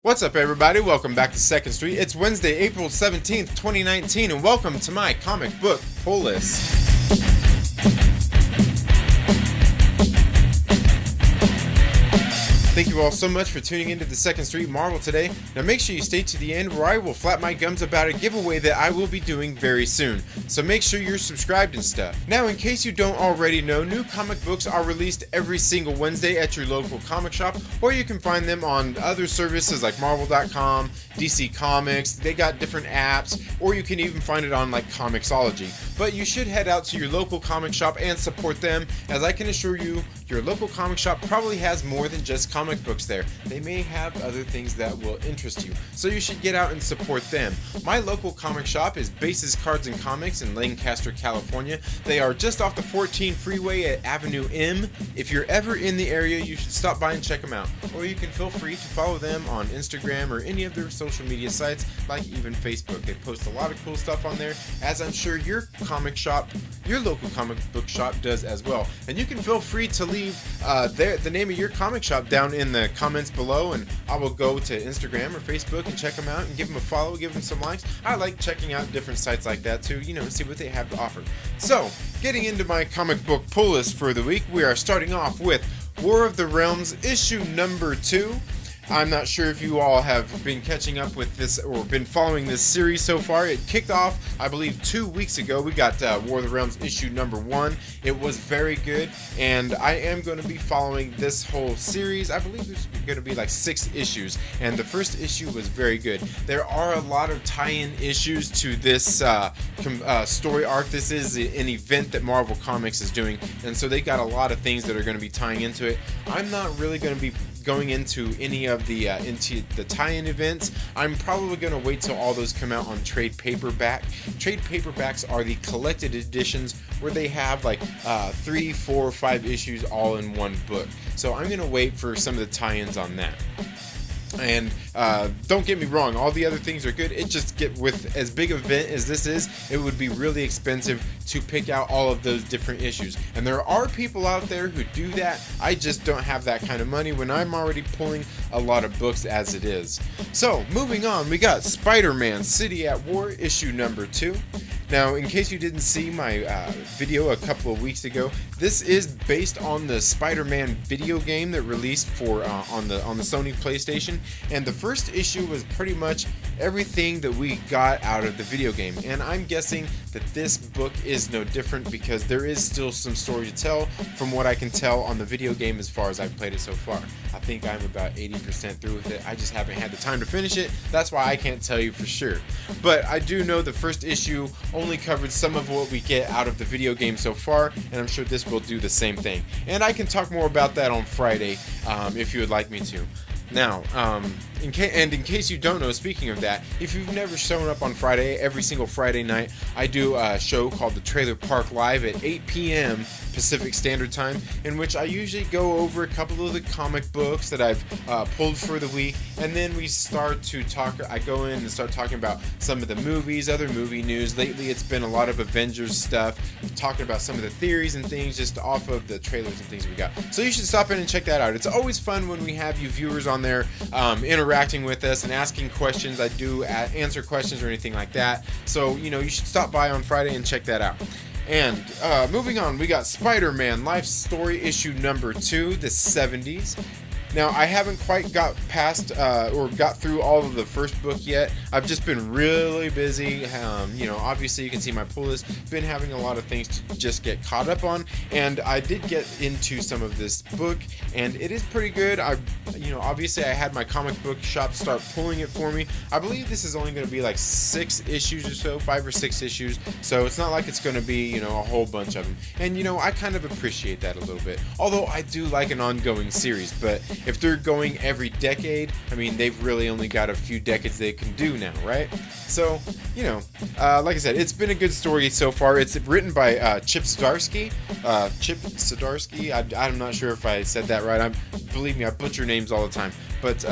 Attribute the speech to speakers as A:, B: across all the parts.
A: What's up, everybody? Welcome back to 2nd Street. It's Wednesday, April 17th, 2019, and welcome to my comic book pull list. Thank you all so much for tuning into the 2nd Street Marvel today. Now make sure you stay to the end where I will flap my gums about a giveaway that I will be doing very soon. So make sure you're subscribed and stuff. Now, in case you don't already know, new comic books are released every single Wednesday at your local comic shop, or you can find them on other services like Marvel.com, DC Comics. They got different apps, or you can even find it on like Comixology. But you should head out to your local comic shop and support them, as I can assure you, your local comic shop probably has more than just comic books there. They may have other things that will interest you, so you should get out and support them. My local comic shop is Bases Cards and Comics in Lancaster, California. They are just off the 14 freeway at Avenue M. If you're ever in the area, you should stop by and check them out. Or you can feel free to follow them on Instagram or any of their social media sites, like even Facebook. They post a lot of cool stuff on there, as I'm sure your comic shop, your local comic book shop does as well. And you can feel free to leave the name of your comic shop down in the comments below, and I will go to Instagram or Facebook and check them out and give them a follow, give them some likes. I like checking out different sites like that too, see what they have to offer. So, getting into my comic book pull list for the week, we are starting off with War of the Realms issue number 2. I'm not sure if you all have been catching up with this or been following this series so far. It kicked off, I believe, 2 weeks ago. We got War of the Realms issue number 1. It was very good, and I am going to be following this whole series. I believe there's going to be like 6 issues, and the first issue was very good. There are a lot of tie-in issues to this story arc. This is an event that Marvel Comics is doing, and so they got a lot of things that are going to be tying into it. I'm not really going to be going into any of the tie-in events. I'm probably going to wait till all those come out on trade paperback. Trade paperbacks are the collected editions where they have like 3, 4, 5 issues all in one book. So I'm going to wait for some of the tie-ins on that. And don't get me wrong, all the other things are good. It just with as big an event as this is, it would be really expensive to pick out all of those different issues. And there are people out there who do that. I just don't have that kind of money when I'm already pulling a lot of books as it is. So, moving on, we got Spider-Man City at War issue number 2. Now, in case you didn't see my video a couple of weeks ago, this is based on the Spider-Man video game that released for on the Sony PlayStation, and the first issue was pretty much everything that we got out of the video game. And I'm guessing that this book is no different, because there is still some story to tell from what I can tell on the video game as far as I've played it so far. I think I'm about 80% through with it. I just haven't had the time to finish it. That's why I can't tell you for sure. But I do know the first issue only covered some of what we get out of the video game so far, and I'm sure this will do the same thing. And I can talk more about that on Friday if you would like me to. Now, in case you don't know, speaking of that, if you've never shown up on Friday, every single Friday night, I do a show called the Trailer Park Live at 8 p.m. Pacific Standard Time, in which I usually go over a couple of the comic books that I've pulled for the week, and then we start to talk. I go in and start talking about some of the movies, other movie news. Lately, it's been a lot of Avengers stuff, talking about some of the theories and things just off of the trailers and things we got. So you should stop in and check that out. It's always fun when we have you viewers on there interacting with us and asking questions. I do answer questions or anything like that. So, you should stop by on Friday and check that out. And moving on, we got Spider-Man Life Story issue number 2, the 70s. Now, I haven't quite got past or got through all of the first book yet. I've just been really busy. Obviously you can see my pull list. Been having a lot of things to just get caught up on, and I did get into some of this book, and it is pretty good. Obviously I had my comic book shop start pulling it for me. I believe this is only going to be like 6 issues or so, 5 or 6 issues. So it's not like it's going to be, a whole bunch of them. And I kind of appreciate that a little bit. Although I do like an ongoing series, but if they're going every decade, they've really only got a few decades they can do now, right? So, like I said, it's been a good story so far. It's written by Chip Zdarsky. I'm not sure if I said that right. Believe me, I butcher names all the time. But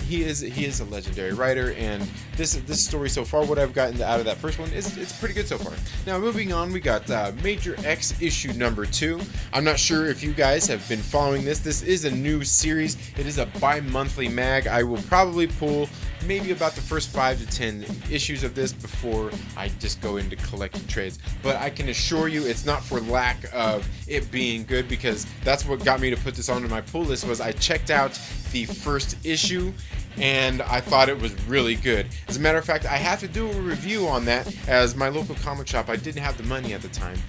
A: he is a legendary writer, and this story so far, what I've gotten out of that first one, it's pretty good so far. Now moving on, we got Major X issue number 2. I'm not sure if you guys have been following this. This is a new series. It is a bi-monthly mag. I will probably pull maybe about the first 5 to 10 issues of this before I just go into collecting trades. But I can assure you it's not for lack of it being good, because that's what got me to put this onto my pull list. Was I checked out the first issue and I thought it was really good. As a matter of fact, I have to do a review on that, as my local comic shop, I didn't have the money at the time.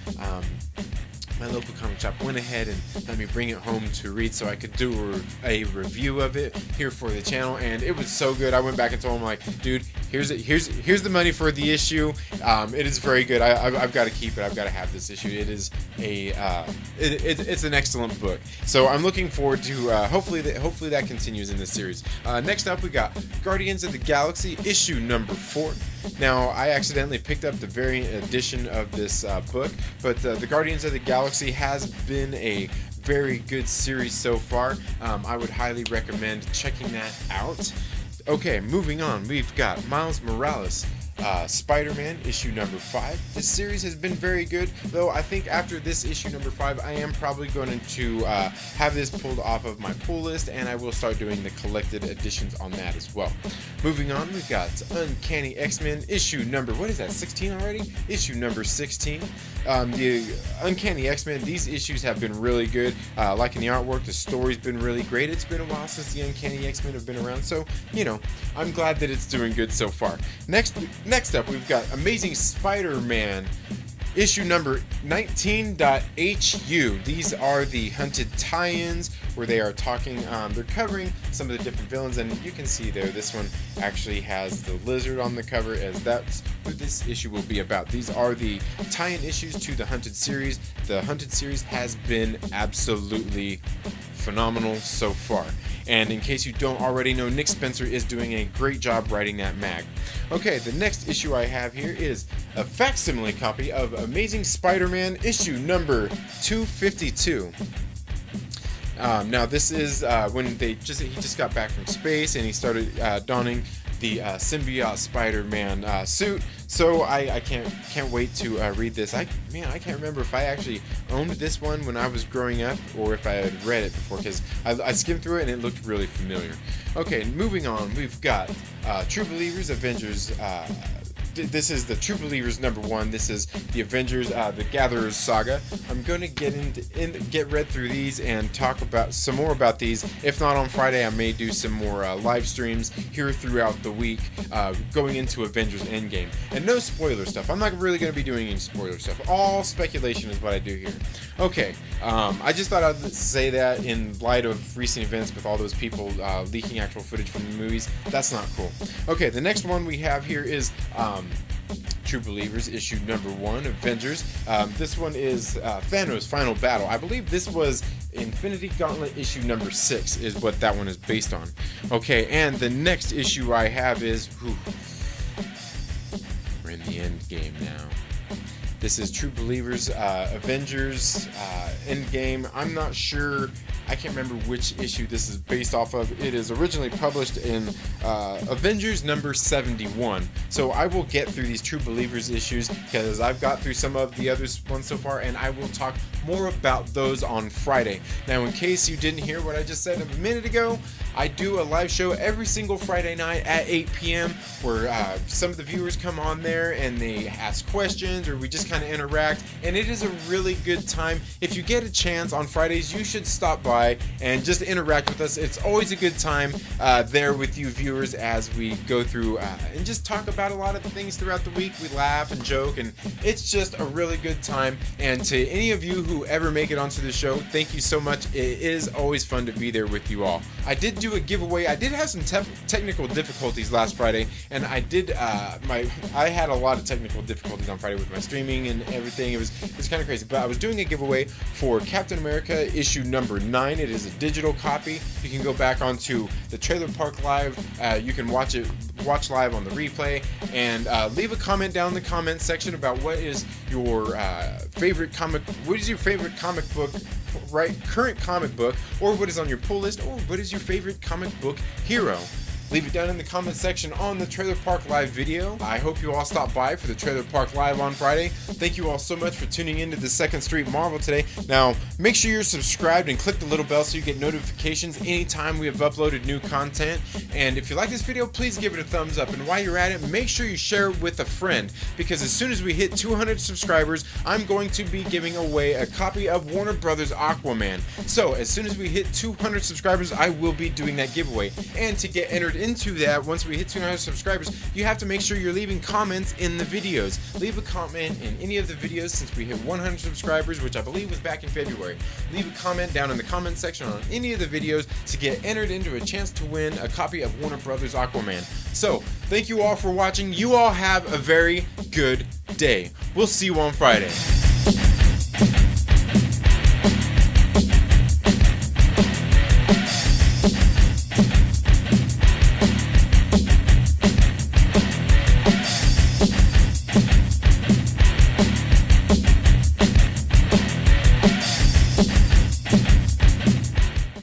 A: My local comic shop went ahead and let me bring it home to read so I could do a review of it here for the channel, and it was so good. I went back and told him, like, dude, here's the money for the issue. It is very good. I've got to keep it. I've got to have this issue. It is it's an excellent book. So I'm looking forward to hopefully that continues in this series. Next up, we got Guardians of the Galaxy issue number 4. Now, I accidentally picked up the variant edition of this book, but the Guardians of the Galaxy has been a very good series so far. I would highly recommend checking that out. Okay, moving on, we've got Miles Morales, Spider-Man issue number 5. This series has been very good, though I think after this issue number 5, I am probably going to have this pulled off of my pull list, and I will start doing the collected editions on that as well. Moving on, we've got Uncanny X-Men issue number, what is that, 16 already? Issue number 16. The Uncanny X-Men, these issues have been really good. Liking the artwork, the story's been really great. It's been a while since the Uncanny X-Men have been around, so, you know, I'm glad that it's doing good so far. Next up, we've got Amazing Spider-Man issue number 19.HU. These are the Hunted tie-ins where they are talking, they're covering some of the different villains, and you can see there, this one actually has the lizard on the cover, as that's what this issue will be about. These are the tie-in issues to the Hunted series. The Hunted series has been absolutely phenomenal so far. And in case you don't already know, Nick Spencer is doing a great job writing that mag. Okay, the next issue I have here is a facsimile copy of Amazing Spider-Man issue number 252. Now this is when he just got back from space and he started donning the symbiote Spider-Man suit. So I can't wait to read this. I can't remember if I actually owned this one when I was growing up or if I had read it before, because I skimmed through it and it looked really familiar. Okay, moving on, we've got True Believers, Avengers. This is the True Believers number 1. This is the Avengers, the Gatherers saga. I'm going to get read through these and talk about some more about these. If not on Friday, I may do some more live streams here throughout the week, going into Avengers Endgame. And no spoiler stuff. I'm not really going to be doing any spoiler stuff. All speculation is what I do here. Okay, I just thought I'd say that in light of recent events with all those people leaking actual footage from the movies. That's not cool. Okay, the next one we have here is True Believers issue number 1, Avengers. This one is Thanos' Final Battle. I believe this was Infinity Gauntlet issue number 6 is what that one is based on. Okay, and the next issue I have is we're in the Endgame now. This is True Believers, Avengers, Endgame. I'm not sure. I can't remember which issue this is based off of. It is originally published in Avengers number 71. So I will get through these True Believers issues because I've got through some of the other ones so far, and I will talk more about those on Friday. Now, in case you didn't hear what I just said a minute ago, I do a live show every single Friday night at 8 p.m. where some of the viewers come on there and they ask questions, or we just kind of interact, and it is a really good time. If you get a chance on Fridays, you should stop by and just interact with us. It's always a good time there with you viewers as we go through and just talk about a lot of the things throughout the week. We laugh and joke, and it's just a really good time. And to any of you who ever make it onto the show, thank you so much. It is always fun to be there with you all. I did do a giveaway. I did have some technical difficulties last Friday, and I did I had a lot of technical difficulties on Friday with my streaming and everything. It was kind of crazy, but I was doing a giveaway for Captain America issue number 9. It is a digital copy. You can go back onto the Trailer Park Live. You can watch live on the replay, and leave a comment down in the comment section about what is your favorite comic. What is your favorite comic book? Right, current comic book, or what is on your pull list, or what is your favorite comic book hero? Leave it down in the comment section on the Trailer Park Live video. I hope you all stop by for the Trailer Park Live on Friday. Thank you all so much for tuning into the 2nd Street Marvel today. Now, make sure you're subscribed and click the little bell so you get notifications anytime we have uploaded new content. And if you like this video, please give it a thumbs up. And while you're at it, make sure you share it with a friend, because as soon as we hit 200 subscribers, I'm going to be giving away a copy of Warner Brothers Aquaman. So as soon as we hit 200 subscribers, I will be doing that giveaway. And to get entered into that, once we hit 200 subscribers, you have to make sure you're leaving comments in the videos. Leave a comment in any of the videos since we hit 100 subscribers, which I believe was back in February. Leave a comment down in the comment section on any of the videos to get entered into a chance to win a copy of Warner Brothers Aquaman. So, thank you all for watching. You all have a very good day. We'll see you on Friday.